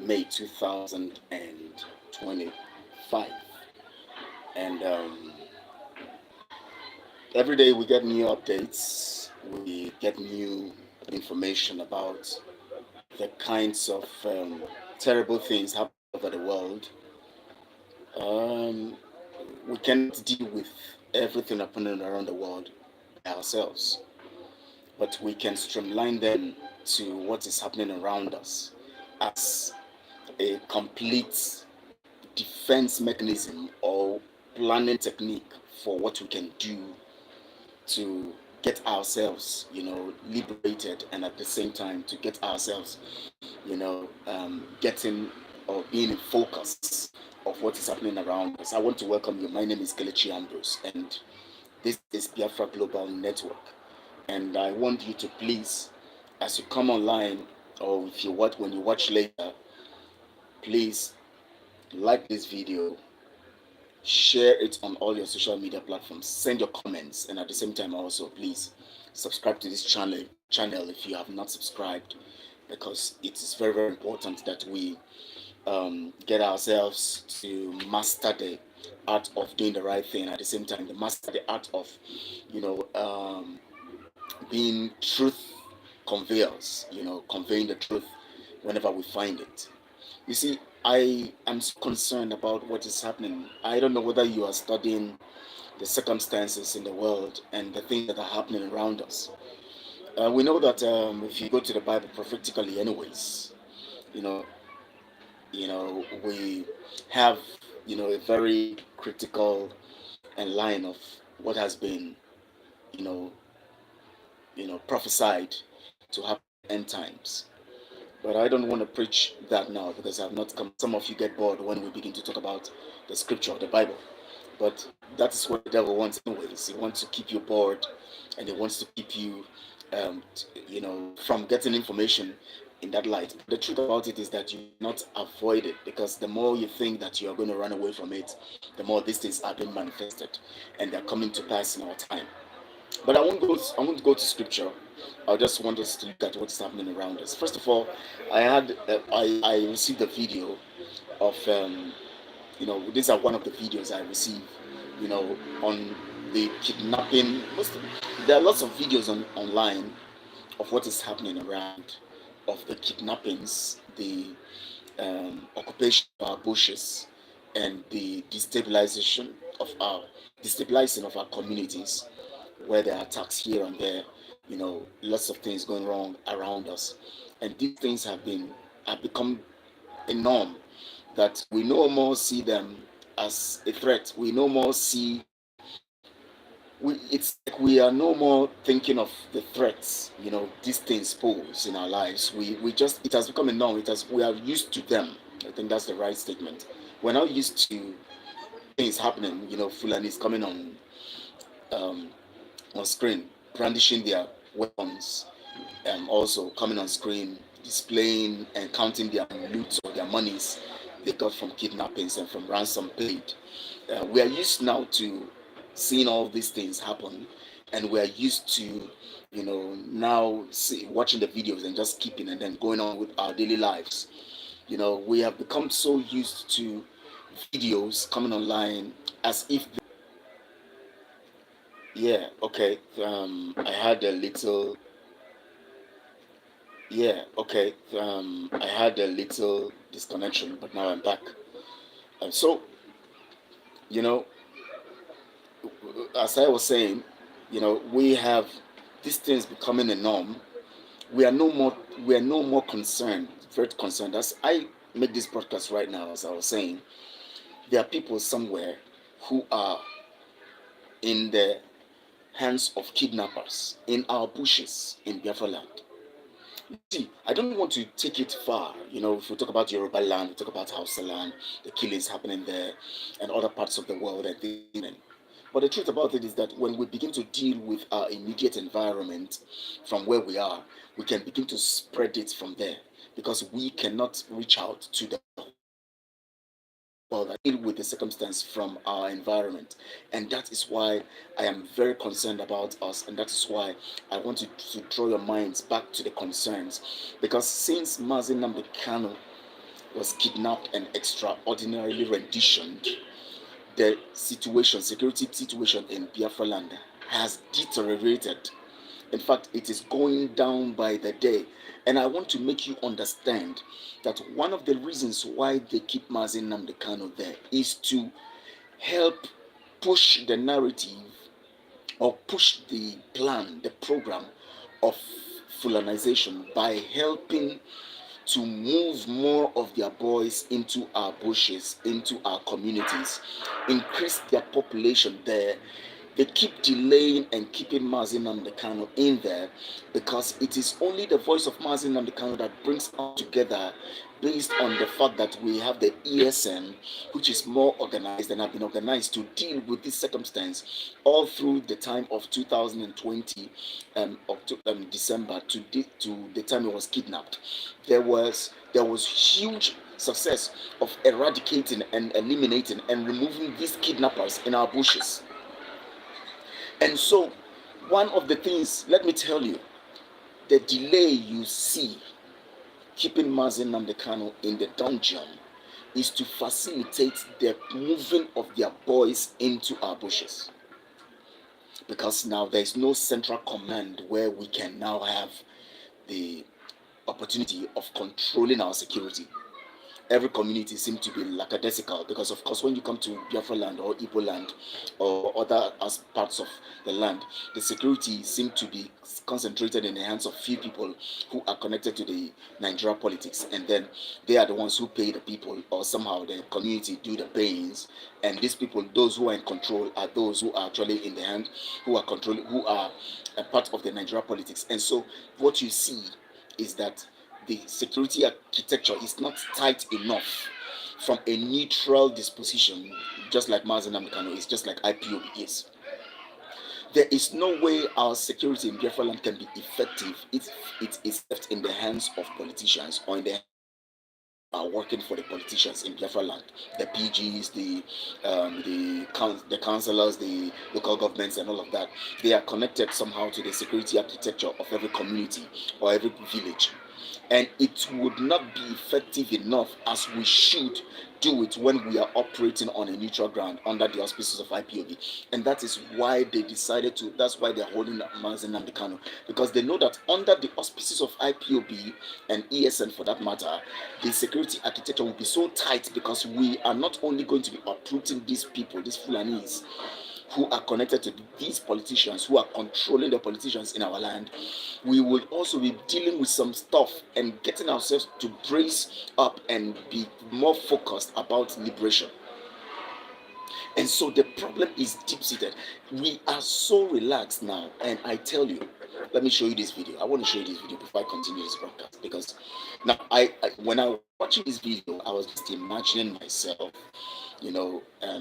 May 2025. And every day we get new updates, we get new information about the kinds of terrible things happening over the world. Um, we cannot deal with everything happening around the world by ourselves, but we can streamline them to what is happening around us as a complete defense mechanism or planning technique for what we can do to get ourselves, liberated, and at the same time to get ourselves, getting or being in focus of what is happening around us. I want to welcome you. My name is Kelechi Ambrose, and this is Biafra Global Network. And I want you to please, as you come online, or if you watch when you watch later, please like this video, share it on all your social media platforms, send your comments, and at the same time also please subscribe to this channel if you have not subscribed, because it is very, very important that we get ourselves to master the art of doing the right thing, at the same time the master the art of you know um, being truth conveyors, conveying the truth whenever we find it. You see, I am so concerned about what is happening. I don't know whether you are studying the circumstances in the world and the things that are happening around us. We know that if you go to the Bible prophetically, anyways, you know, we have a very critical and line of what has been you know prophesied to happen in end times. But I don't want to preach that now because I've not come. Some of you get bored when we begin to talk about the scripture of the Bible. But that is what the devil wants, anyways. He wants to keep you bored, and he wants to keep you, from getting information in that light. But the truth about it is that you not avoid it, because the more you think that you are going to run away from it, the more these things are being manifested, and they're coming to pass in our time. But I won't go to scripture. I just want us to look at what's happening around us. First of all, I received a video of these are one of the videos I received, on the kidnapping. There are lots of videos online of what is happening around, of the kidnappings, the occupation of our bushes, and the destabilizing of our communities, where there are attacks here and there, lots of things going wrong around us. And these things have become a norm, that we no more see them as a threat. We no more see it's like we are no more thinking of the threats, these things pose in our lives. We just, it has become a norm. We are used to them. I think that's the right statement. We're now used to things happening, Fulanis coming um, on screen, brandishing their weapons, also coming on screen, displaying and counting their loot or their monies they got from kidnappings and from ransom paid. We are used now to seeing all these things happen, and we are used to, now watching the videos and just keeping and then going on with our daily lives. We have become so used to videos coming online as if yeah, okay. I had a little. Yeah, okay. I had a little disconnection, but now I'm back. So, you know, as I was saying, we have these things becoming a norm. We are no more. We are no more concerned. Very concerned. As I make this broadcast right now, as I was saying, there are people somewhere who are in the hands of kidnappers in our bushes in Biafra land. See, I don't want to take it far. If we talk about Yoruba land, we talk about Hausa land, the killings happening there, and other parts of the world. But the truth about it is that when we begin to deal with our immediate environment from where we are, we can begin to spread it from there, because we cannot reach out to the that deal with the circumstance from our environment. And that is why I am very concerned about us, and that is why I want you to draw your minds back to the concerns. Because since Mazi Nnamdi Kanu was kidnapped and extraordinarily renditioned, the security situation in Biafra land has deteriorated. In fact, it is going down by the day. And I want to make you understand that one of the reasons why they keep Mazi Nnamdi Kanu there is to help push the narrative or push the plan, the program of Fulanization by helping to move more of their boys into our bushes, into our communities, increase their population there. They keep delaying and keeping Mazi Nnamdi Kanu in there because it is only the voice of Mazi Nnamdi Kanu that brings us together, based on the fact that we have the ESN, which is more organized and have been organized to deal with this circumstance all through the time of 2020, December to the time he was kidnapped. There was huge success of eradicating and eliminating and removing these kidnappers in our bushes. And so, one of the things, let me tell you, the delay you see keeping Mazi Nnamdi Kanu in the dungeon is to facilitate the moving of their boys into our bushes. Because now there is no central command where we can now have the opportunity of controlling our security. Every community seems to be lackadaisical because, of course, when you come to Biafra land or Igbo land or other parts of the land, the security seems to be concentrated in the hands of few people who are connected to the Nigeria politics, and then they are the ones who pay the people, or somehow the community do the payings, and these people, those who are in control, are those who are actually in the hand, who are controlling, who are a part of the Nigeria politics. And so what you see is that the security architecture is not tight enough from a neutral disposition, just like Mazi Nnamdi Kanu is, just like IPOB is. There is no way our security in Biafra land can be effective if it is left in the hands of politicians or in the are working for the politicians in Biafra land, the PGs, the councillors, the local governments, and all of that. They are connected somehow to the security architecture of every community or every village, and it would not be effective enough as we should do it when we are operating on a neutral ground under the auspices of IPOB. And that is why they decided to, that's why they're holding Mazi Nnamdi Kanu, because they know that under the auspices of IPOB and ESN for that matter, the security architecture will be so tight, because we are not only going to be uprooting these people, these Fulanis, who are connected to these politicians, who are controlling the politicians in our land, we will also be dealing with some stuff and getting ourselves to brace up and be more focused about liberation. And so the problem is deep-seated. We are so relaxed now, and I tell you, let me show you this video. I want to show you this video before I continue this broadcast, because now when I was watching this video, I was just imagining myself,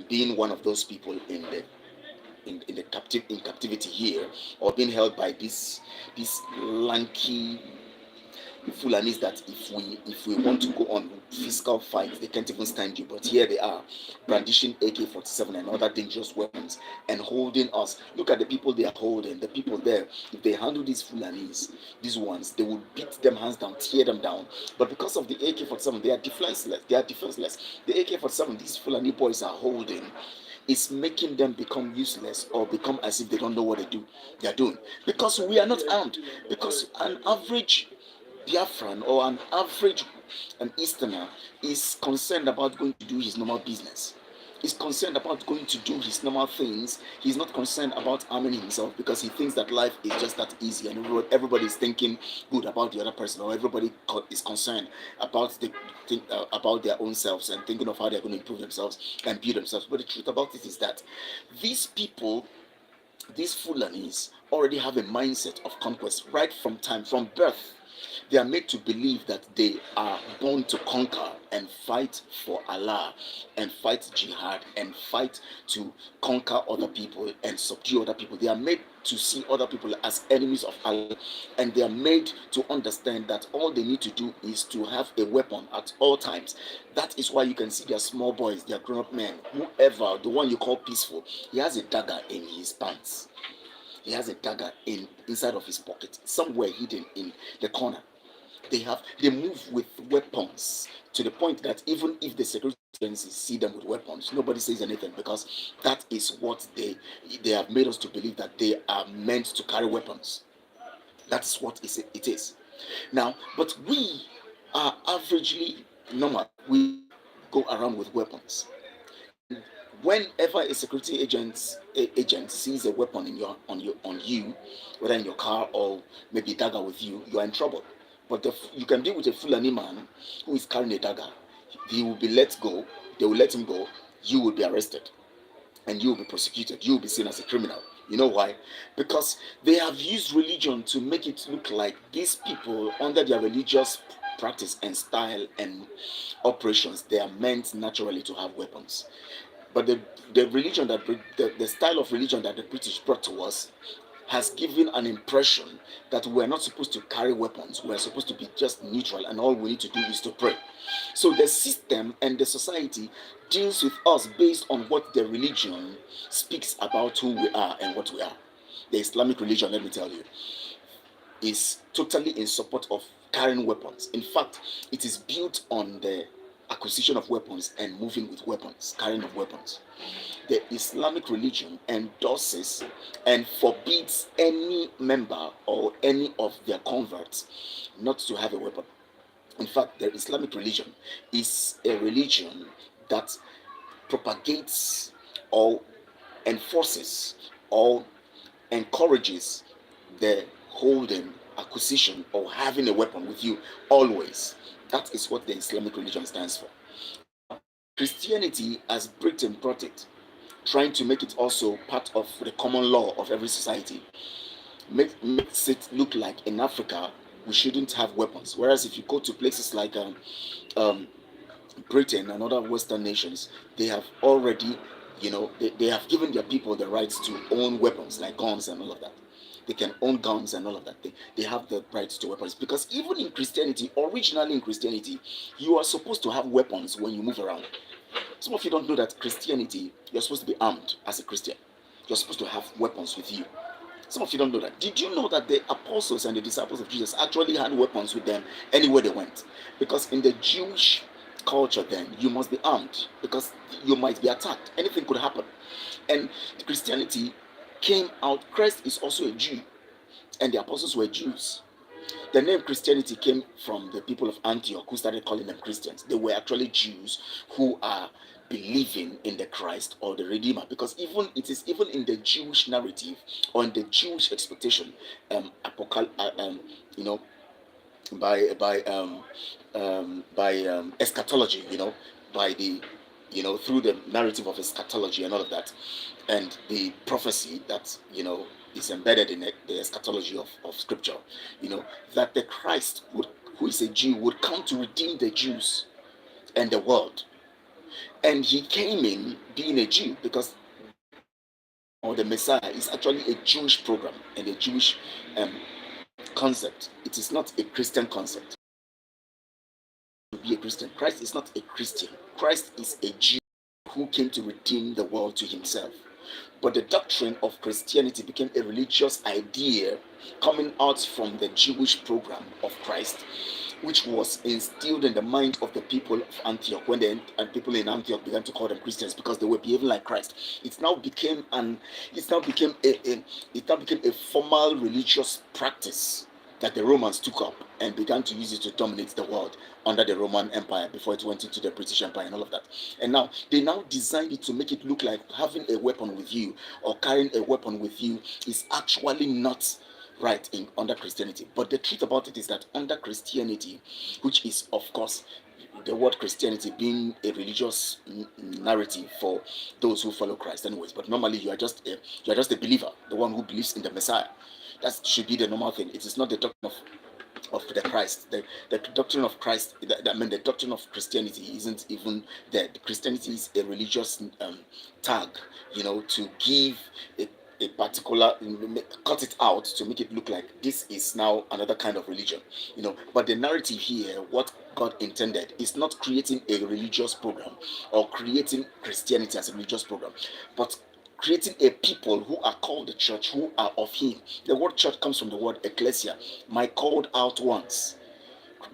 being one of those people in captivity here, or being held by this lanky Fulanis that if we want to go on physical fight, they can't even stand you. But here they are, brandishing AK-47 and other dangerous weapons and holding us. Look at the people they are holding. The people there, if they handle these Fulanis, these ones, they will beat them hands down, tear them down. But because of the AK-47, they are defenseless. The AK-47 these Fulani boys are holding is making them become useless, or become as if they don't know what they are doing, because we are not armed. Because an average Biafran or an average Easterner is concerned about going to do his normal business. Is concerned about going to do his normal things. He's not concerned about harming himself, because he thinks that life is just that easy, and everybody is thinking good about the other person, or everybody is concerned about about their own selves and thinking of how they're going to improve themselves and build themselves. But the truth about it is that these people, these Fulanis, already have a mindset of conquest right from birth. They are made to believe that they are born to conquer and fight for Allah, and fight jihad, and fight to conquer other people and subdue other people. They are made to see other people as enemies of Allah, and they are made to understand that all they need to do is to have a weapon at all times. That is why you can see their small boys, their grown-up men, whoever, the one you call peaceful, he has a dagger in his pants. He has a dagger inside of his pocket, somewhere hidden in the corner. They move with weapons to the point that even if the security agencies see them with weapons, nobody says anything, because that is what they have made us to believe, that they are meant to carry weapons. That's what it is. Now, but we are averagely normal. We go around with weapons. And whenever a security agent sees a weapon in on you, whether in your car or maybe a dagger with you, you are in trouble. But you can deal with a Fulani man who is carrying a dagger. He will be let go. They will let him go. You will be arrested and you will be prosecuted. You will be seen as a criminal. You know why? Because they have used religion to make it look like these people, under their religious practice and style and operations, they are meant naturally to have weapons. But the religion that the style of religion that the British brought to us has given an impression that we're not supposed to carry weapons. We're supposed to be just neutral, and all we need to do is to pray. So the system and the society deals with us based on what the religion speaks about who we are and what we are. The Islamic religion, let me tell you, is totally in support of carrying weapons. In fact, it is built on the acquisition of weapons and moving with weapons, carrying of weapons. The Islamic religion endorses and forbids any member or any of their converts not to have a weapon. In fact, the Islamic religion is a religion that propagates or enforces or encourages the holding, acquisition, or having a weapon with you always. That is what the Islamic religion stands for. Christianity, as Britain brought it, trying to make it also part of the common law of every society, makes it look like in Africa we shouldn't have weapons. Whereas if you go to places like um, Britain and other Western nations, they have already, they have given their people the rights to own weapons like guns and all of that. They can own guns and all of that. They have the rights to weapons, because even in Christianity, originally in Christianity, you are supposed to have weapons when you move around. Some of you don't know that Christianity, you're supposed to be armed as a Christian. You're supposed to have weapons with you. Some of you don't know that. Did you know that the apostles and the disciples of Jesus actually had weapons with them anywhere they went? Because in the Jewish culture then, you must be armed, because you might be attacked. Anything could happen. And Christianity came out, Christ is also a Jew, and the apostles were Jews. The name Christianity came from the people of Antioch, who started calling them Christians. They were actually Jews who are believing in the Christ or the Redeemer, because it is even in the Jewish narrative or in the Jewish expectation, you know, by eschatology, by the through the narrative of eschatology and all of that, and the prophecy that is embedded in the eschatology of scripture, that the Christ who is a Jew would come to redeem the Jews and the world. And he came in being a Jew, because the Messiah is actually a Jewish program and a Jewish concept. It is not a Christian concept. To be a Christian, Christ is not a Christian. Christ is a Jew who came to redeem the world to himself. But the doctrine of Christianity became a religious idea coming out from the Jewish program of Christ, which was instilled in the mind of the people of Antioch, when and people in Antioch began to call them Christians because they were behaving like Christ. It now became a formal religious practice that the Romans took up and began to use it to dominate the world under the Roman Empire before it went into the British Empire and all of that. And now they designed it to make it look like having a weapon with you or carrying a weapon with you is actually not right under Christianity. But the truth about it is that under Christianity, which is of course the word Christianity being a religious narrative for those who follow Christ anyways, but normally you are just a believer, the one who believes in the Messiah. That should be the normal thing. It is not the doctrine of the Christ. The doctrine of Christ, the doctrine of Christianity isn't even there. Christianity is a religious tag, to give a particular, cut it out to make it look like this is now another kind of religion, But the narrative here, what God intended, is not creating a religious program or creating Christianity as a religious program, but creating a people who are called the church, who are of him. The word church comes from the word ecclesia, my called out ones.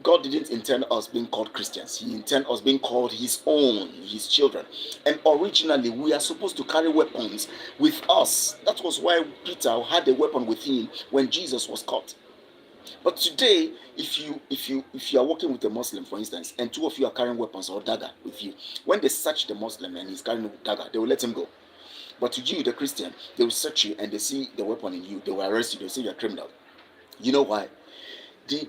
God didn't intend us being called Christians. He intended us being called His own, His children. And originally, we are supposed to carry weapons with us. That was why Peter had a weapon with him when Jesus was caught. But today, if you are working with a Muslim, for instance, and two of you are carrying weapons or dagger with you, when they search the Muslim and he's carrying a dagger, they will let him go. But to you, the Christian, they will search you and they see the weapon in you. They will arrest you. They will say you're a criminal. You know why? The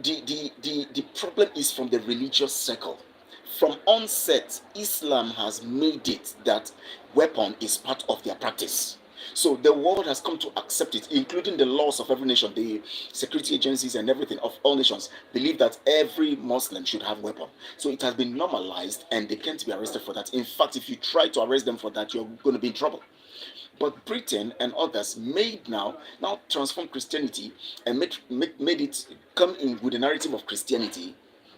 the problem is from the religious circle. From onset, Islam has made it that weapon is part of their practice. So the world has come to accept it, including the laws of every nation. The security agencies and everything of all nations believe that every Muslim should have weapon. So it has been normalized and they can't be arrested for that. In fact, if you try to arrest them for that, you're going to be in trouble. But Britain and others made now transform Christianity and made it come in with the narrative of Christianity.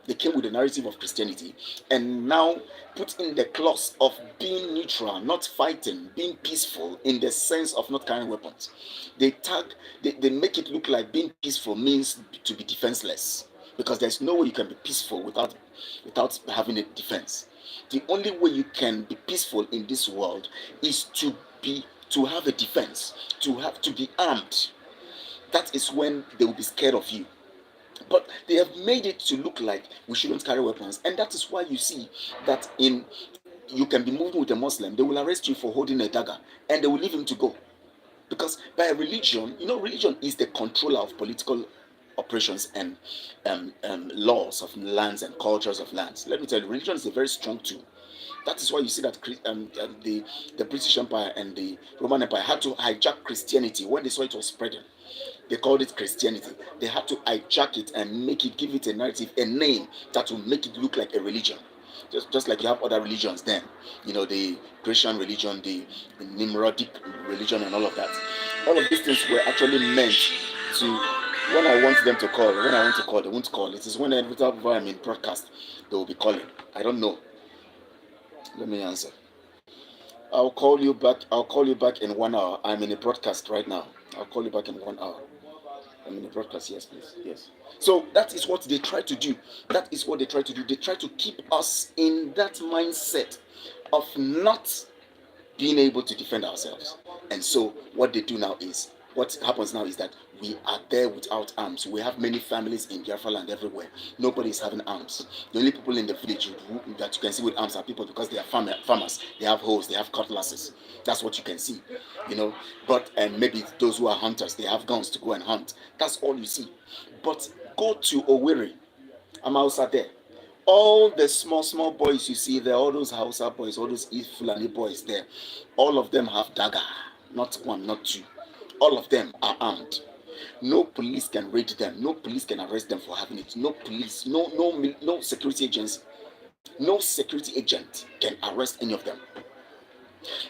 They came with the narrative of Christianity and now put in the clause of being neutral, not fighting, being peaceful in the sense of not carrying weapons. They make it look like being peaceful means to be defenseless, because there's no way you can be peaceful without having a defense. The only way you can be peaceful in this world is to have a defense, to be armed. That is when they will be scared of you. But they have made it to look like we shouldn't carry weapons, and that is why you see that you can be moving with a Muslim, they will arrest you for holding a dagger, and they will leave him to go. Because by a religion, religion is the controller of political operations and laws of lands and cultures of lands. Let me tell you, religion is a very strong tool. That is why you see that the British Empire and the Roman Empire had to hijack Christianity when they saw it was spreading. They called it Christianity. They had to hijack it and give it a narrative, a name that will make it look like a religion. Just like you have other religions then, the Christian religion, the Nimrodic religion, and all of that. All of these things were actually meant to, when I want them to call, when I want to call, they won't call. It is when every time I'm in broadcast, they will be calling. I don't know. Let me answer. I'll call you back. I'll call you back in 1 hour. I'm in a broadcast right now. I'll call you back in 1 hour. I'm in a broadcast. Yes, please. Yes. So that is what they try to do. That is what they try to do. They try to keep us in that mindset of not being able to defend ourselves. And so what happens now is that we are there without arms. We have many families in Biafra land everywhere. Nobody is having arms. The only people in the village that you can see with arms are people because they are farmers. They have hoes, they have cutlasses. That's what you can see, But maybe those who are hunters, they have guns to go and hunt. That's all you see. But go to Owerri, Amausa there. All the small boys you see there, all those Hausa boys, all those Fulani boys there, all of them have dagger. Not one, not two. All of them are armed. No police can raid them. No police can arrest them for having it. No police, no security agents, no security agent can arrest any of them.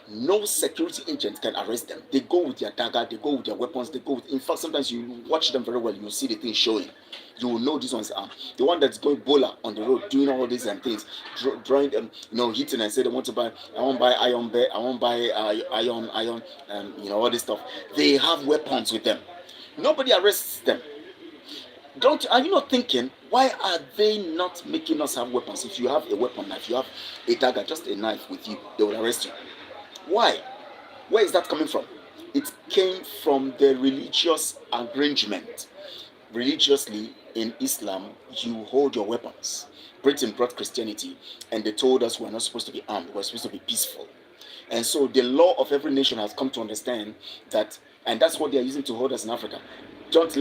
No security agent can arrest them. They go with their dagger, they go with their weapons, in fact, sometimes you watch them very well, you see the thing showing. You will know these ones are the one that's going bowler on the road, doing all these things, drawing them, hitting and say they want to buy, I won't buy iron, I won't buy iron, all this stuff. They have weapons with them. Nobody arrests them. Are you not thinking, why are they not making us have weapons? If you have a weapon, if you have a dagger, just a knife with you, they will arrest you. Why? Where is that coming from? It came from the religious arrangement. Religiously, in Islam, you hold your weapons. Britain brought Christianity, and they told us we're not supposed to be armed, we're supposed to be peaceful. And so the law of every nation has come to understand that, and that's what they are using to hold us in Africa. Don't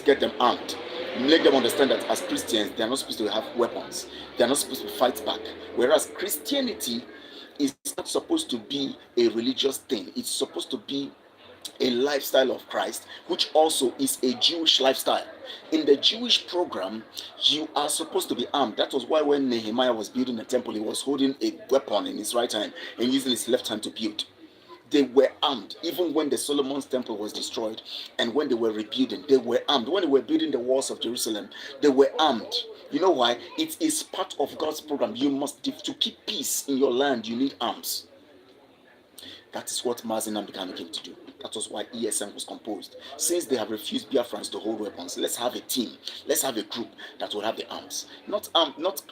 get them armed. Make them understand that as Christians, they are not supposed to have weapons. They are not supposed to fight back. Whereas Christianity is not supposed to be a religious thing. It's supposed to be a lifestyle of Christ, which also is a Jewish lifestyle. In the Jewish program, you are supposed to be armed. That was why when Nehemiah was building the temple, he was holding a weapon in his right hand and using his left hand to build. They were armed. Even when the Solomon's temple was destroyed and when they were rebuilding, they were armed. When they were building the walls of Jerusalem, they were armed. You know why? It is part of God's program. To keep peace in your land, you need arms. That is what Mazi Nnamdi Kanu came to do. That was why ESN was composed. Since they have refused Biafrans to hold weapons, let's have a team. Let's have a group that will have the arms. Not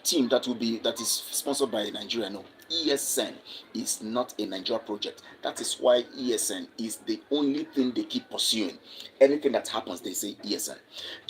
team that is sponsored by Nigeria. No. ESN is not a Nigeria project. That is why ESN is the only thing they keep pursuing. Anything that happens, they say ESN.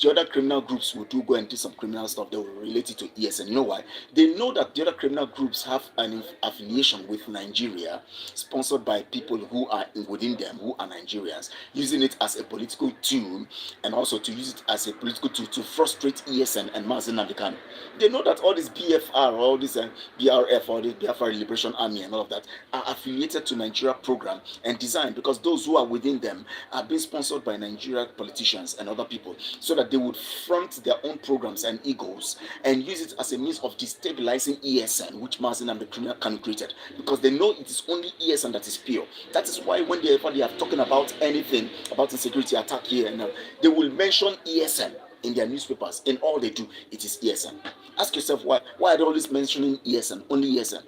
The other criminal groups will go and do some criminal stuff. They will relate it to ESN. You know why? They know that the other criminal groups have an affiliation with Nigeria, sponsored by people who are within them, who are Nigerians, using it as a political tool, and also to use it as a political tool to frustrate ESN and Mazi Nnamdi Kanu. They know that all this BFR, all this BRF, all this Biafra Liberation Army and all of that are affiliated to Nigeria program and designed because those who are within them are being sponsored by Nigeria politicians and other people so that they would front their own programs and egos and use it as a means of destabilizing ESN, which Mazi Nnamdi Kanu created, because they know it is only ESN that is pure. That is why when they are talking about anything about insecurity attack here and now, they will mention ESN in their newspapers. In all they do, it is ESN. Ask yourself why are they always mentioning ESN, only ESN?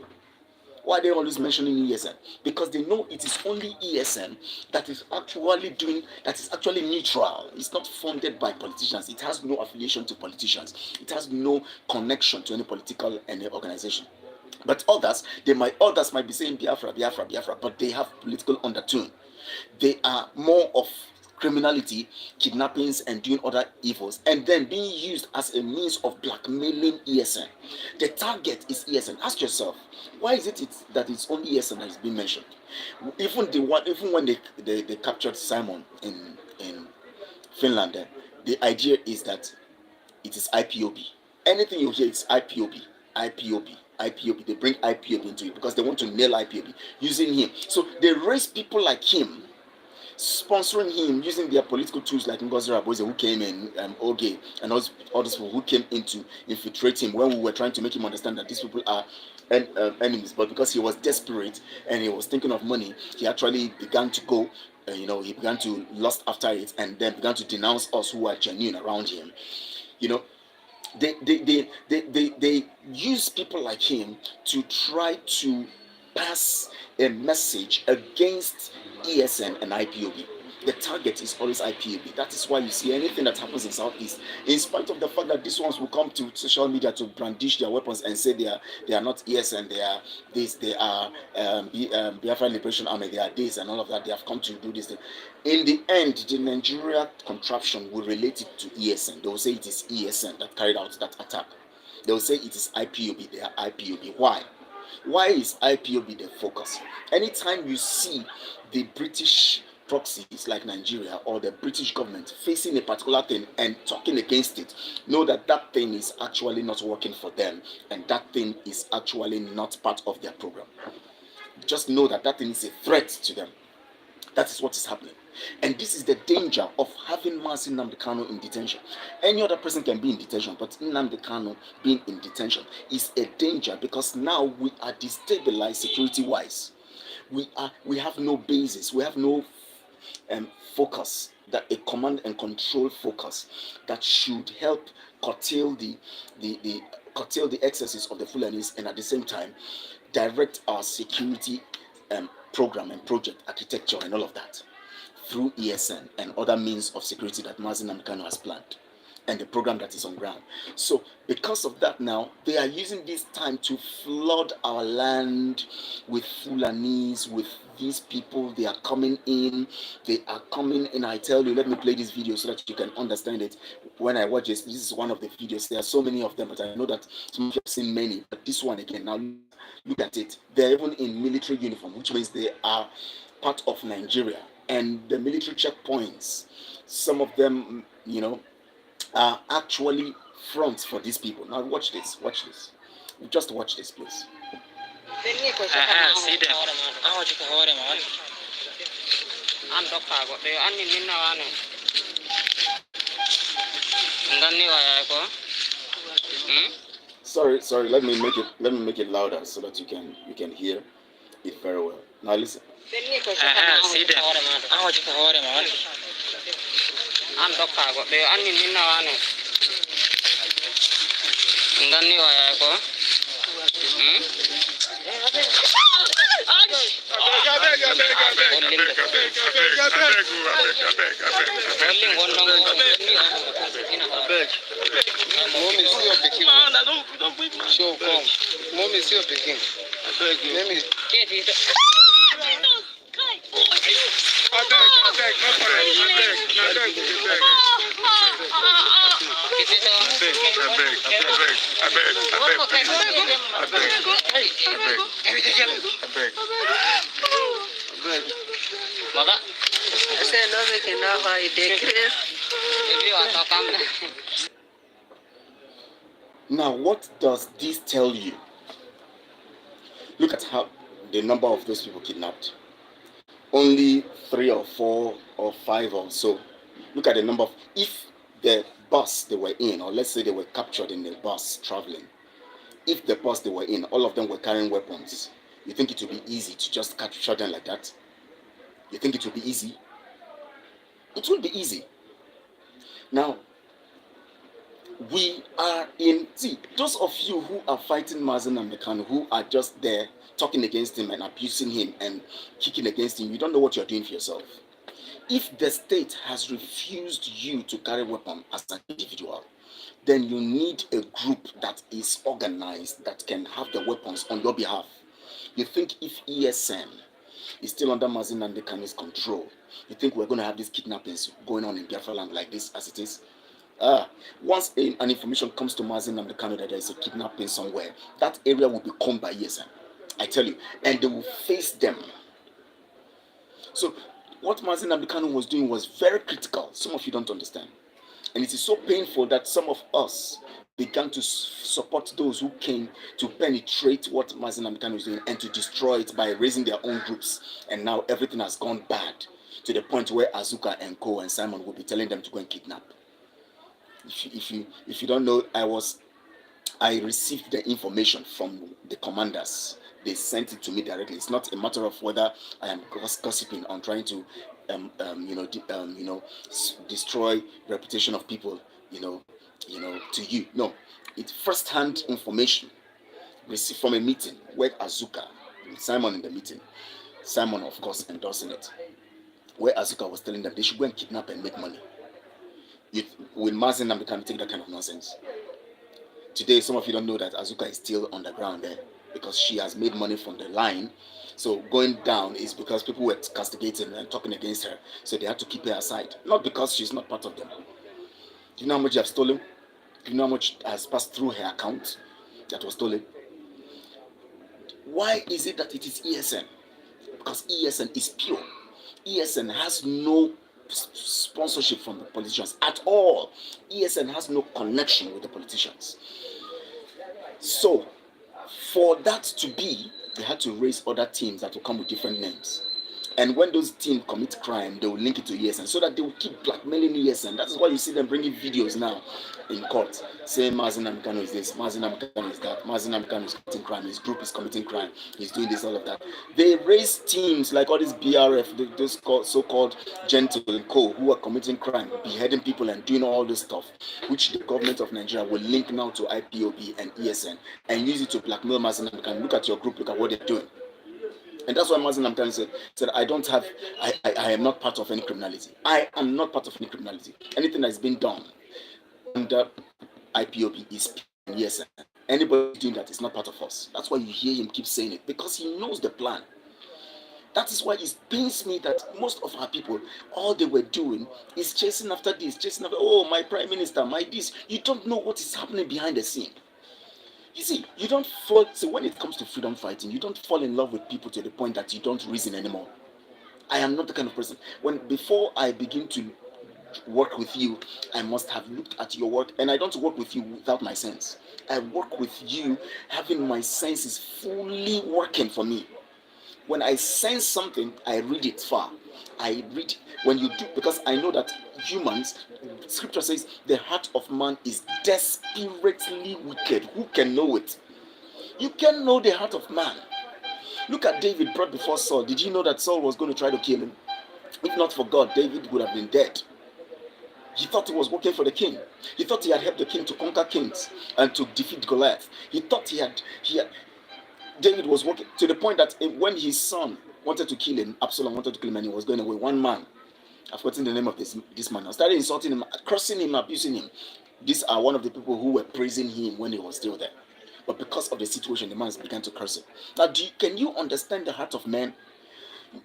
Why are they always mentioning ESN? Because they know it is only ESN that is actually neutral. It's not funded by politicians. It has no affiliation to politicians. It has no connection to any political organization. But others might be saying Biafra, Biafra, Biafra, but they have political undertone. They are more of criminality, kidnappings, and doing other evils, and then being used as a means of blackmailing ESN. The target is ESN. Ask yourself, why is it that it's only ESN that is being mentioned? Even when they captured Simon in Finland, the idea is that it is IPOB. Anything you hear, it's IPOB. They bring IPOB into it because they want to nail IPOB using him. So they raise people like him, sponsoring him, using their political tools like Ngozi Raboze, who came in, Oge, and all these people who came in to infiltrate him when we were trying to make him understand that these people are enemies. But because he was desperate and he was thinking of money, he actually began to go, he began to lust after it and then began to denounce us who are genuine around him. They use people like him to try to pass a message against ESN and IPOB. The target is always IPOB. That is why you see anything that happens in Southeast, in spite of the fact that these ones will come to social media to brandish their weapons and say they are not ESN, they are this, they are Biafra Liberation Army, they are this and all of that. They have come to do this thing. In the end, the Nigeria contraption will relate it to ESN. They will say it is ESN that carried out that attack. They will say it is IPOB. They are IPOB. Why? Why is IPOB the focus? Anytime you see the British proxies like Nigeria or the British government facing a particular thing and talking against it, know that that thing is actually not working for them and that thing is actually not part of their program. Just know that that thing is a threat to them. That is what is happening. And this is the danger of having Mazi Nnamdi Kanu in detention. Any other person can be in detention, but Nnamdi Kanu being in detention is a danger because now we are destabilized security-wise. We have no basis. We have no focus, that a command and control focus that should help curtail the excesses of the Fulanis and at the same time direct our security program and project architecture and all of that through ESN and other means of security that Mazi Nnamdi Kanu has planned and the program that is on ground. So because of that now, they are using this time to flood our land with Fulanis, with these people. They are coming in. I tell you, let me play this video so that you can understand it. When I watch this is one of the videos. There are so many of them, but I know that some of you have seen many. But this one again, now look at it. They're even in military uniform, which means they are part of Nigeria. And the military checkpoints, some of them, are actually fronts for these people. Now watch this. Just watch this, please. See them. Sorry. Let me make it louder so that you can hear it very well. Now listen. See them. Now, what does this tell you? Look at how the number of those people kidnapped. Only 3 or 4 or 5 or so. Look at the number of, if the bus they were in, or let's say they were captured in the bus traveling, if the bus they were in, all of them were carrying weapons, you think it would be easy to just capture them like that? You think it would be easy? It won't be easy. Now, we are in, see, those of you who are fighting Mazi Nnamdi Kanu, who are just there talking against him and abusing him and kicking against him, you don't know what you're doing for yourself. If the state has refused you to carry a weapon as an individual, then you need a group that is organized that can have the weapons on your behalf. You think if ESN is still under Mazi Nnamdi Kanu's control, you think we're going to have these kidnappings going on in Biafra land like this as it is? Once an information comes to Mazi Nnamdi Kanu that there is a kidnapping somewhere, that area will be combed by ESN. I tell you, and they will face them. So what Mazi Nnamdi Kanu was doing was very critical. Some of you don't understand. And it is so painful that some of us began to support those who came to penetrate what Mazi Nnamdi Kanu was doing and to destroy it by raising their own groups. And now everything has gone bad to the point where Azuka and Co and Simon will be telling them to go and kidnap. If you don't know, I received the information from the commanders. They sent it to me directly. It's not a matter of whether I am gossiping on trying to destroy reputation of people, to you. No, it's first-hand information received from a meeting where Azuka, with Simon in the meeting, Simon of course endorsing it, where Azuka was telling them they should go and kidnap and make money. Will Mazi Nnamdi Kanu take that kind of nonsense? Today, some of you don't know that Azuka is still on the ground there because she has made money from the line. So going down is because people were castigating and talking against her. So they had to keep her aside. Not because she's not part of them. Do you know how much you have stolen? Do you know how much has passed through her account that was stolen? Why is it that it is ESN? Because ESN is pure. ESN has no sponsorship from the politicians at all. ESN has no connection with the politicians. So, for that to be, they had to raise other teams that will come with different names. And when those teams commit crime, they will link it to ESN so that they will keep blackmailing ESN. That is why you see them bringing videos now in court saying Mazi Nnamdi Kanu is this, Mazi Nnamdi Kanu is that, Mazi Nnamdi Kanu is committing crime, his group is committing crime, he's doing this, all of that. They raise teams like all these BRF, those so-called Gentle and Co, who are committing crime, beheading people and doing all this stuff, which the government of Nigeria will link now to IPOB and ESN and use it to blackmail Mazi Nnamdi Kanu. Look at your group, look at what they're doing. And that's why Mazi Nnamdi Kanu said, I am not part of any criminality. I am not part of any criminality. Anything that's been done under IPOB is ESN. Anybody doing that is not part of us. That's why you hear him keep saying it, because he knows the plan. That is why it pains me that most of our people, all they were doing is chasing after this, chasing after, oh, my prime minister, my this. You don't know what is happening behind the scene. You see, you don't fall. So when it comes to freedom fighting, you don't fall in love with people to the point that you don't reason anymore. I am not the kind of person. Before I begin to work with you, I must have looked at your work, and I don't work with you without my sense. I work with you having my senses fully working for me. When I sense something, I read it far. I read when you do, because I know that humans, scripture says, the heart of man is desperately wicked. Who can know it? You can know the heart of man. Look at David brought before Saul. Did you know that Saul was going to try to kill him? If not for God, David would have been dead. He thought he was working for the king. He thought he had helped the king to conquer kings and to defeat Goliath. He thought he had David was working to the point that when his son wanted to kill him. Absalom wanted to kill him, and he was going away. One man, I've forgotten the name of this man. I started insulting him, cursing him, abusing him. These are one of the people who were praising him when he was still there. But because of the situation, the man began to curse him. Now, can you understand the heart of man?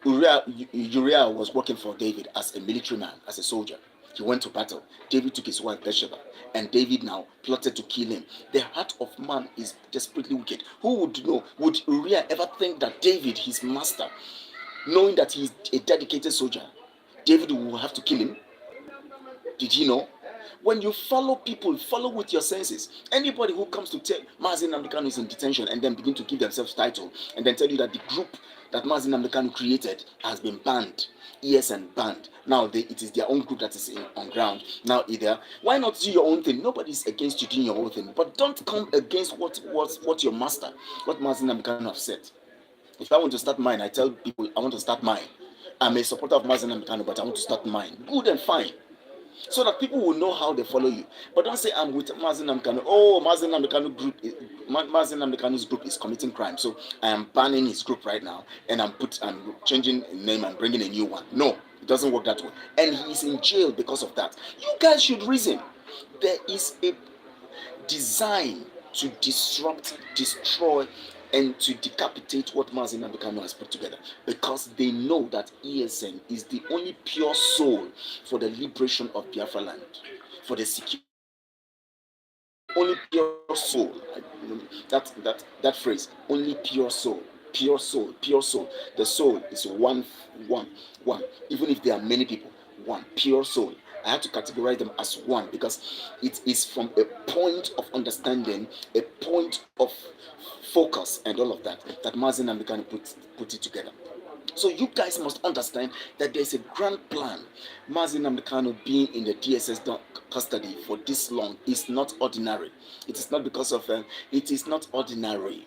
Uriah was working for David as a military man, as a soldier. He went to battle. David took his wife Bathsheba, and David now plotted to kill him. The heart of man is desperately wicked. Who would know? Would Uriah ever think that David, his master, knowing that he's a dedicated soldier, David will have to kill him? Did he know? When you follow people, follow with your senses. Anybody who comes to tell Mazi Nnamdi Kanu is in detention and then begin to give themselves title and then tell you that the group that Mazi Nnamdi Kanu created has been banned, ESN banned. Now it is their own group that is on ground. Now either why not do your own thing? Nobody's against you doing your own thing, but don't come against what your master, what Mazi Nnamdi Kanu have said. If I want to start mine, I tell people I want to start mine. I'm a supporter of Mazi Nnamdi Kanu, but I want to start mine. Good and fine. So that people will know how they follow you. But don't say I'm with Mazi Nnamdi Kanu. Oh, Mazi Nnamdi Kanu group, Mazi Nnamdi Kanu's group is committing crime, so I am banning his group right now, and I'm changing a name and bringing a new one. No, it doesn't work that way. And he is in jail because of that. You guys should reason. There is a design to disrupt, destroy, and to decapitate what Mazi Nnamdi Kanu has put together, because they know that ESN is the only pure soul for the liberation of Biafra land, for the security. Only pure soul. That phrase, only pure soul, pure soul, pure soul. The soul is one. Even if there are many people, one pure soul. I have to categorize them as one because it is from a point of understanding, a point of focus, and all of that Mazi Nnamdi Kanu put it together. So you guys must understand that there's a grand plan. Mazi Nnamdi Kanu being in the DSS custody for this long is not ordinary. It is not because of it is not ordinary.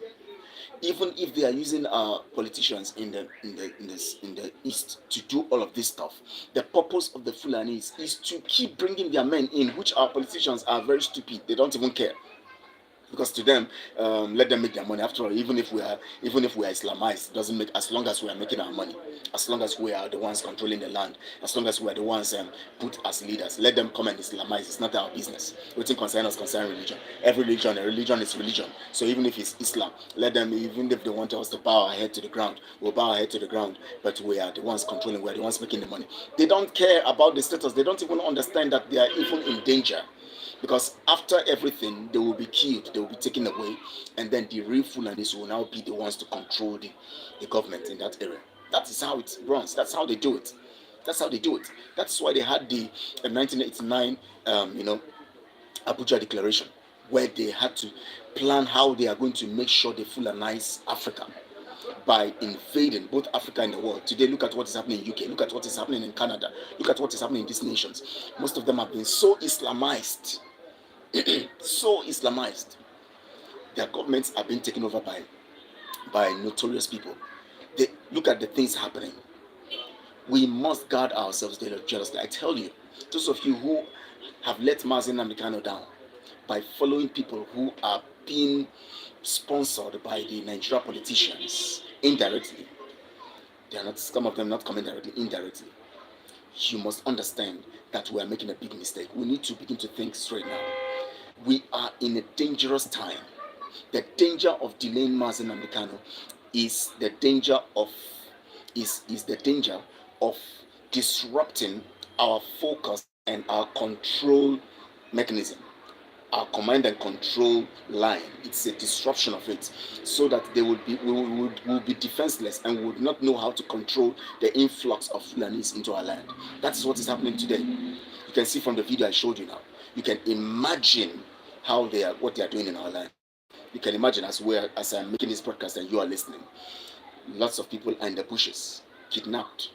Even if they are using politicians in the east to do all of this stuff, the purpose of the Fulanis is to keep bringing their men in, which our politicians are very stupid. They don't even care. Because to them, let them make their money. After all, even if we are Islamized, it doesn't make, as long as we are making our money, as long as we are the ones controlling the land, as long as we are the ones put as leaders, let them come and Islamize. It's not our business. We think concern religion. Every religion, a religion is religion. So even if it's Islam, let them. Even if they want us to bow our head to the ground, we'll bow our head to the ground. But we are the ones controlling. We are the ones making the money. They don't care about the status. They don't even understand that they are even in danger. Because after everything, they will be killed, they will be taken away, and then the real Fulanis will now be the ones to control the government in that area. That is how it runs. That's how they do it. That's how they do it. That's why they had the 1989, Abuja Declaration, where they had to plan how they are going to make sure they Fulanize Africa by invading both Africa and the world. Today, look at what is happening in UK. Look at what is happening in Canada. Look at what is happening in these nations. Most of them have been so Islamized. So Islamized. Their governments are being taken over by notorious people. They look at the things happening. We must guard ourselves jealously. I tell you, those of you who have let Mazi Nnamdi Kanu down by following people who are being sponsored by the Nigerian politicians indirectly, they are not, some of them not coming directly, indirectly. You must understand that we are making a big mistake. We need to begin to think straight now. We are in a dangerous time. The danger of delaying Mazi Nnamdi Kanu is the danger of disrupting our focus and our control mechanism, our command and control line. It's a disruption of it, so that we will be defenseless and would not know how to control the influx of Fulanis into our land. That's what is happening today. You can see from the video I showed you now. You can imagine what they are doing in our land. You can imagine as I'm making this podcast and you are listening. Lots of people are in the bushes, kidnapped.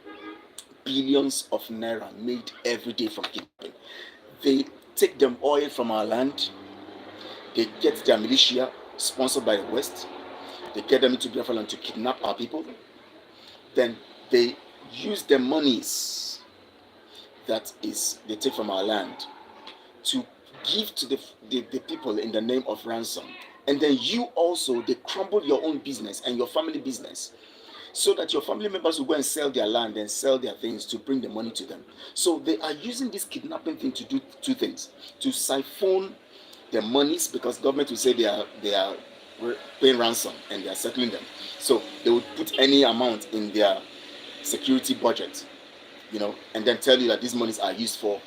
Billions of naira made every day from kidnapping. They take them oil from our land. They get their militia sponsored by the West. They get them into Biafra land to kidnap our people. Then they use the monies that they take from our land to give to the people in the name of ransom. And then they crumble your own business and your family business, so that your family members will go and sell their land and sell their things to bring the money to them. So they are using this kidnapping thing to do two things: to siphon the monies, because government will say they are paying ransom and they are settling them. So they would put any amount in their security budget, and then tell you that these monies are used for,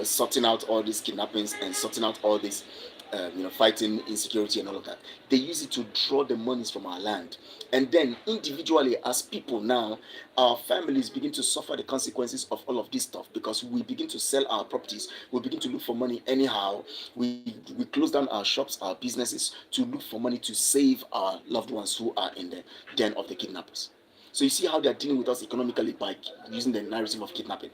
sorting out all these kidnappings and sorting out all this, fighting insecurity and all of that. They use it to draw the monies from our land. And then individually, as people now, our families begin to suffer the consequences of all of this stuff, because we begin to sell our properties, we begin to look for money anyhow. We close down our shops, our businesses, to look for money to save our loved ones who are in the den of the kidnappers. So you see how they are dealing with us economically by using the narrative of kidnapping.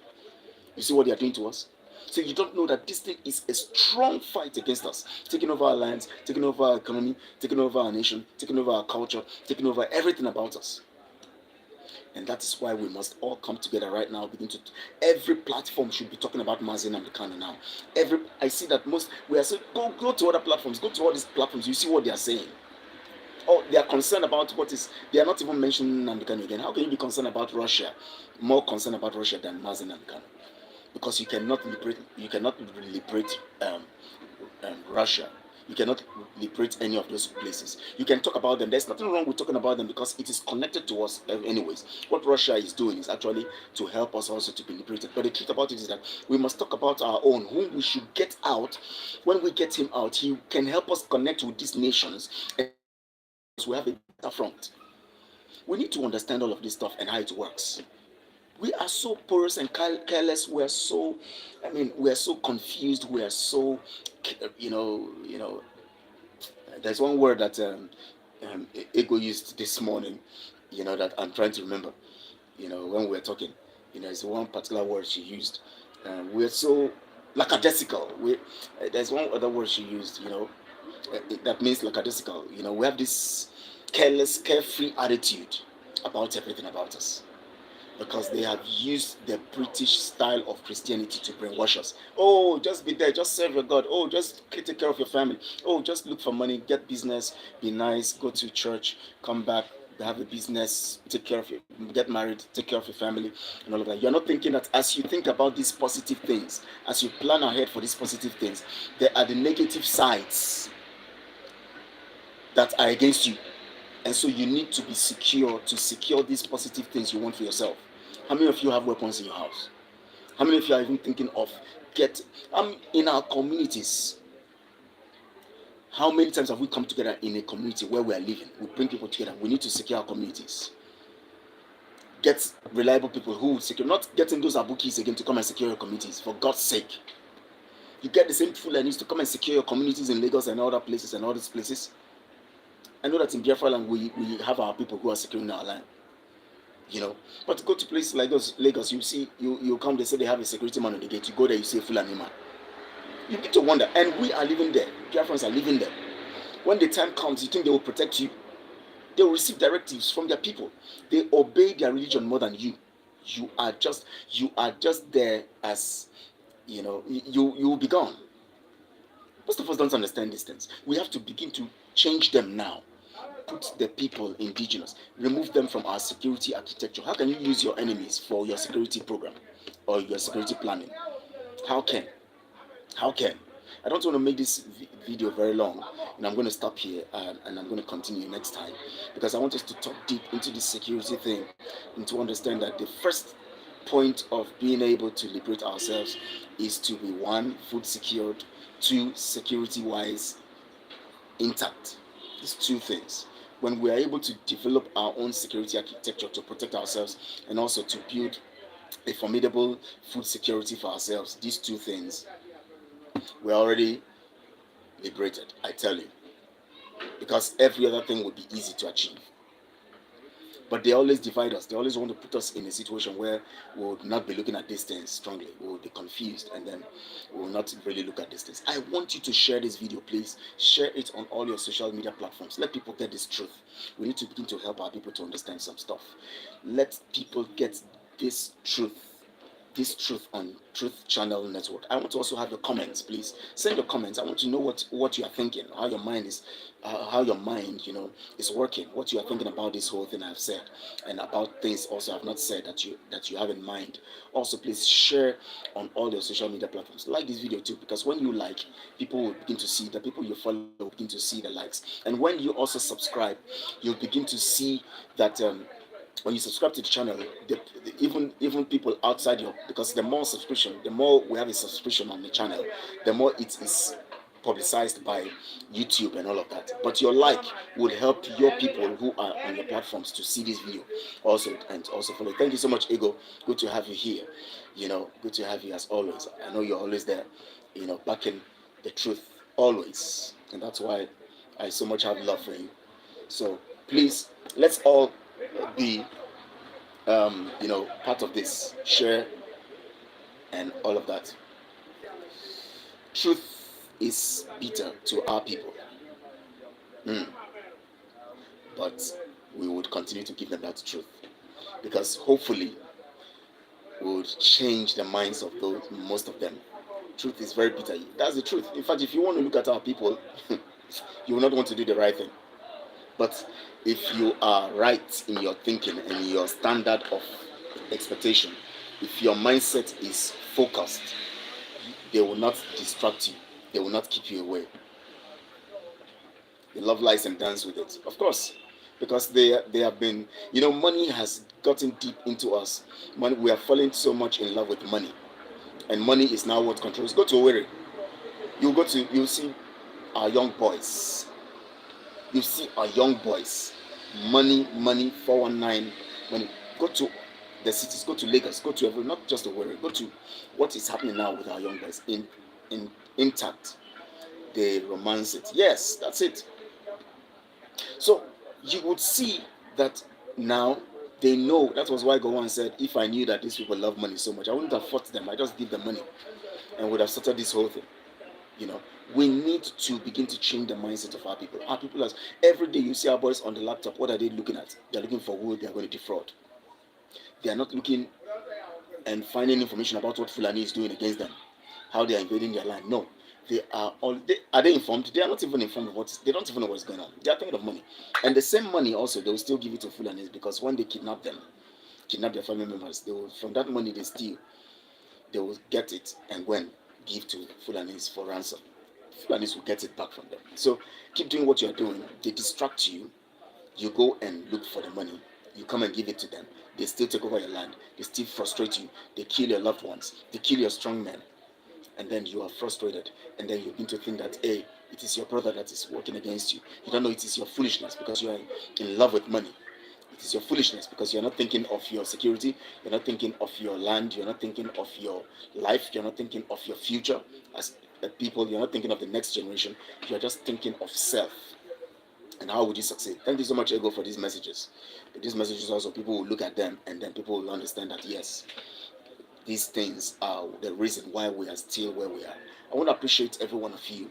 You see what they are doing to us? So you don't know that this thing is a strong fight against us, taking over our lands, taking over our economy, taking over our nation, taking over our culture, taking over everything about us. And that is why we must all come together right now. Every platform should be talking about Mazi Nnamdi Kanu now. I see that we are saying, go to other platforms, go to all these platforms. You see what they are saying. Oh, they are concerned about they are not even mentioning Nnamdi Kanu again. How can you be concerned about Russia, more concerned about Russia than Mazi Nnamdi Kanu? Because you cannot liberate Russia. You cannot liberate any of those places. You can talk about them. There's nothing wrong with talking about them, because it is connected to us anyways. What Russia is doing is actually to help us also to be liberated. But the truth about it is that we must talk about our own, whom we should get out. When we get him out, he can help us connect with these nations, and we have a better front. We need to understand all of this stuff and how it works. We are so porous and careless. We are so confused. We are so, there's one word that Ego used this morning, that I'm trying to remember, when we were talking, it's one particular word she used. We're so lackadaisical. There's one other word she used, that means lackadaisical. We have this careless, carefree attitude about everything about us, because they have used the British style of Christianity to brainwash us. Oh, just be there, just serve your God. Oh, just take care of your family. Oh, just look for money, get business, be nice, go to church, come back, have a business, take care of get married, take care of your family, and all of that. You're not thinking that as you think about these positive things, as you plan ahead for these positive things, there are the negative sides that are against you. And so you need to be secure to secure these positive things you want for yourself. How many of you have weapons in your house? How many of you are even thinking of in our communities? How many times have we come together in a community where we are living? We bring people together. We need to secure our communities. Get reliable people who will secure, not getting those abukis again to come and secure your communities. For God's sake. You get the same Fulanis to come and secure your communities in Lagos and other places and all these places. I know that in Biafra land we have our people who are securing our land. But go to places like Lagos, you see, you come, they say they have a security man on the gate. You go there, you see a Fulani man. You begin to wonder, and we are living there. Biafrans are living there. When the time comes, you think they will protect you? They will receive directives from their people. They obey their religion more than you. You are just there as, you will be gone. Most of us don't understand these things. We have to begin to change them now. Put the people indigenous, remove them from our security architecture. How can you use your enemies for your security program or your security planning? How can? I don't want to make this video very long, and I'm going to stop here and I'm going to continue next time, because I want us to talk deep into this security thing and to understand that the first point of being able to liberate ourselves is to be, one, food secured, two, security wise intact. These two things. When we are able to develop our own security architecture to protect ourselves and also to build a formidable food security for ourselves, these two things, we're already liberated, I tell you. Because every other thing would be easy to achieve. But they always divide us. They always want to put us in a situation where we will not be looking at these things strongly. We will be confused, and then we will not really look at these things. I want you to share this video, please. Share it on all your social media platforms. Let people get this truth. We need to begin to help our people to understand some stuff. Let people get this truth. this truth on Truth Channel Network. I want to also have your comments, please. Send your comments. I want to know what you are thinking, how your mind, is working, what you are thinking about this whole thing I've said, and about things also I've not said that you have in mind. Also, please share on all your social media platforms. Like this video too, because when you like, people will begin to see, the people you follow will begin to see the likes, and when you also subscribe, you'll begin to see that. When you subscribe to the channel, even people outside your, because the more subscription, the more we have a subscription on the channel, the more it is publicized by YouTube and all of that. But your like would help your people who are on your platforms to see this video also, and also follow. Thank you so much, Ego. Good to have you here. Good to have you as always. I know you're always there, backing the truth always, and that's why I so much have love for you. So please, let's all be part of this, share and all of that. Truth is bitter to our people, but we would continue to give them that truth, because hopefully we would change the minds of those, most of them. Truth is very bitter. That's the truth. In fact, if you want to look at our people, you will not want to do the right thing. But if you are right in your thinking and your standard of expectation, if your mindset is focused, they will not distract you. They will not keep you away. They love lies and dance with it. Of course, because they have been, money has gotten deep into us. Money, we are falling so much in love with money. And money is now what controls. Go to Owerri. You'll see our young boys. You see our young boys, money, 419, money. Go to the cities, go to Lagos, go to every, not just the world, go to what is happening now with our young boys in intact. They romance it. Yes, that's it. So you would see that now they know. That was why Gowon said, if I knew that these people love money so much, I wouldn't have fought them. I just give them money and would have started this whole thing. We need to begin to change the mindset of our people. Our people, as every day you see our boys on the laptop, what are they looking at? They're looking for who they are going to defraud. They are not looking and finding information about what Fulani is doing against them, how they are invading their land. No, they are all. Are they informed? They are not even informed of what. They don't even know what's going on. They are thinking of money, and the same money also they will still give it to Fulanis, because when they kidnap them, kidnap their family members, they will, from that money they steal, they will get it and go and give to Fulanis for ransom. Fulanis will get it back from them. So keep doing what you're doing. They distract you. You go and look for the money. You come and give it to them. They still take over your land. They still frustrate you. They kill your loved ones. They kill your strong men. And then you are frustrated. And then you begin to think that, hey, it is your brother that is working against you. You don't know it is your foolishness because you are in love with money. It is your foolishness because you're not thinking of your security. You're not thinking of your land. You're not thinking of your life. You're not thinking of your future as people. You're not thinking of the next generation. You're just thinking of self. And how would you succeed? Thank you so much, Ego, for these messages. But these messages also, people will look at them and then people will understand that, yes, these things are the reason why we are still where we are. I want to appreciate every one of you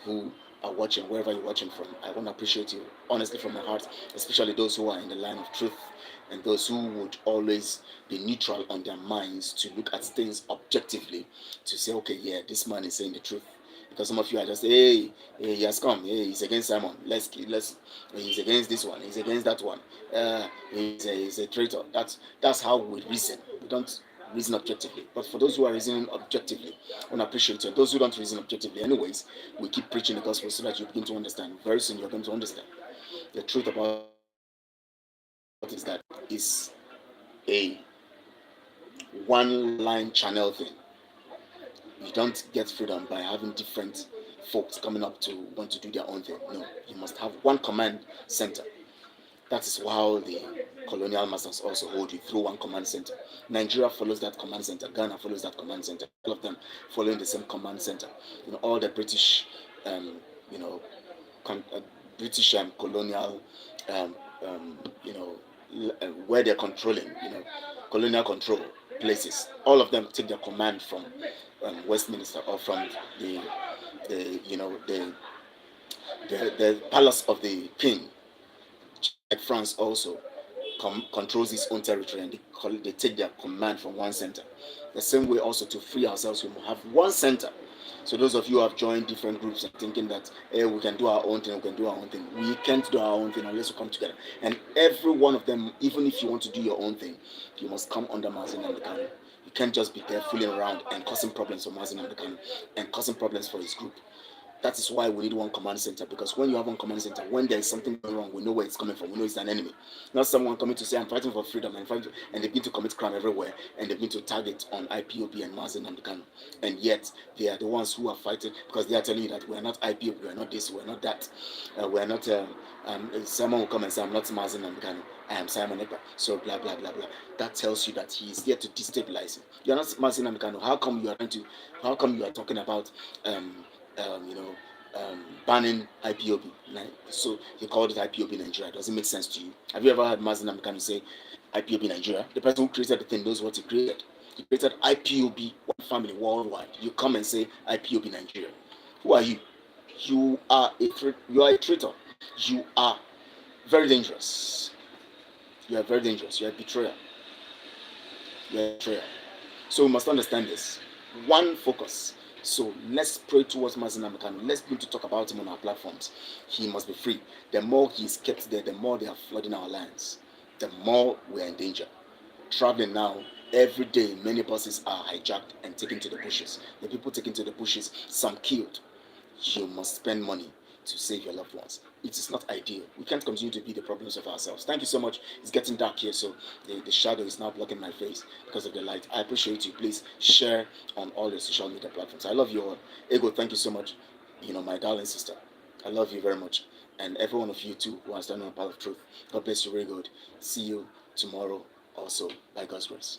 who are watching, wherever you're watching from. I want to appreciate you, honestly, from my heart, especially those who are in the line of truth and those who would always be neutral on their minds to look at things objectively, to say, okay, yeah, this man is saying the truth. Because some of you are just, hey, he has come, hey, he's against Simon, he's against this one, he's against that one, he's a traitor. That's how we reason. We don't reason objectively. But for those who are reasoning objectively, I want to appreciate you. Those who don't reason objectively, anyways, we keep preaching the gospel so that you begin to understand. Very soon you're going to understand the truth about it is that is a one line channel thing. You don't get freedom by having different folks coming up to want to do their own thing. No, you must have one command center. That is how the colonial masters also hold you, through one command center. Nigeria follows that command center. Ghana follows that command center. All of them following the same command center. All the British, you know, British colonial, um, where they're controlling, colonial control places. All of them take their command from Westminster, or from the you know the palace of the king. Like France also, controls its own territory, and they take their command from one center. The same way also, to free ourselves, we have one center. So those of you who have joined different groups and thinking that, hey, we can do our own thing, we can do our own thing. We can't do our own thing unless we come together. And every one of them, even if you want to do your own thing, you must come under Mazi Nnamdi Kanu. You can't just be there fooling around and causing problems for Mazi Nnamdi Kanu and causing problems for his group. That is why we need one command center, because when you have one command center, when there is something going wrong, we know where it's coming from. We know it's an enemy, not someone coming to say, I'm fighting for freedom, and they begin to commit crime everywhere, and they begin to target on IPOB and Mazi Nnamdi Kanu. And yet they are the ones who are fighting, because they are telling you that we are not IPOB, we are not this, we are not that, we are not. Someone will come and say, I'm not Mazi Nnamdi Kanu, I am Simon Ekpa, so blah blah blah blah. That tells you that he is there to destabilize you. You are not Mazi Nnamdi Kanu. How come you are trying to? How come you are talking about um, you know, banning IPOB? Right? So you called it IPOB Nigeria. Does it make sense to you? Have you ever heard Mazi Nnamdi Kanu say IPOB Nigeria? The person who created the thing knows what he created. He created IPOB, one family worldwide. You come and say IPOB Nigeria. Who are you? You are a traitor. You are very dangerous. You are very dangerous. You are a betrayer. You are a betrayer. So we must understand this. One focus. So let's pray towards Mazi Nnamdi Kanu. Let's begin to talk about him on our platforms. He must be free. The more he is kept there, the more they are flooding our lands. The more we are in danger. Traveling now, every day, many buses are hijacked and taken to the bushes. The people taken to the bushes, some killed. You must spend money to save your loved ones. It is not ideal. We can't continue to be the problems of ourselves. Thank you so much. It's getting dark here, so the shadow is now blocking my face because of the light. I appreciate you. Please share on all your social media platforms. I love you all. Ego, thank you so much. My darling sister. I love you very much. And every one of you too who are standing on the path of truth. God bless you very good. See you tomorrow also by God's grace.